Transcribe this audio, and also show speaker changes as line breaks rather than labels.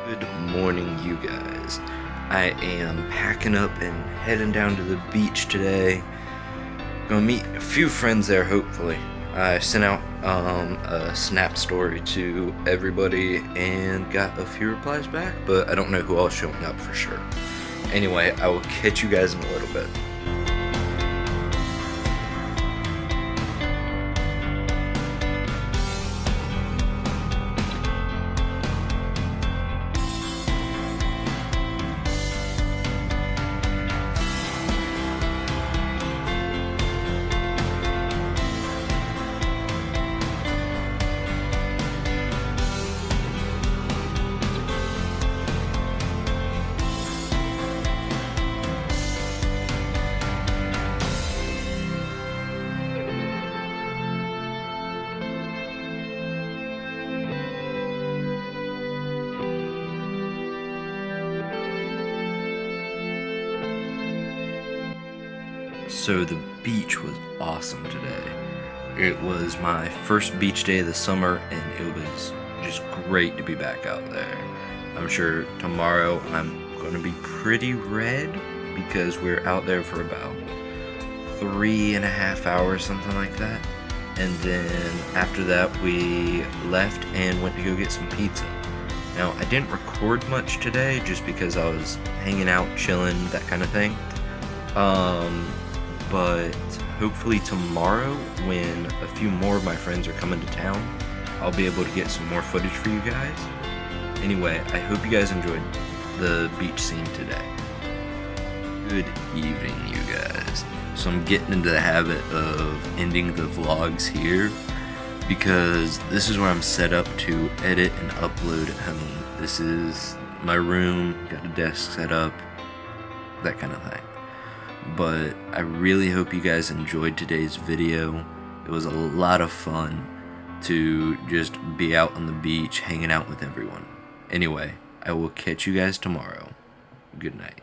Good morning, you guys. I am packing up and heading down to the beach today. Gonna meet a few friends there, hopefully. I sent out a snap story to everybody and got a few replies back, but I don't know who else showing up for sure. Anyway, I will catch you guys in a little bit. So the beach was awesome today. It was my first beach day of the summer and it was just great to be back out there. I'm sure tomorrow I'm going to be pretty red because we're out there for about 3.5 hours, something like that. And then after that we left and went to go get some pizza. Now I didn't record much today just because I was hanging out, chilling, that kind of thing. But hopefully tomorrow, when a few more of my friends are coming to town, I'll be able to get some more footage for you guys. Anyway, I hope you guys enjoyed the beach scene today. Good evening, you guys. So I'm getting into the habit of ending the vlogs here because this is where I'm set up to edit and upload at home. This is my room, got a desk set up, that kind of thing. But I really hope you guys enjoyed today's video. It was a lot of fun to just be out on the beach hanging out with everyone. Anyway, I will catch you guys tomorrow. Good night.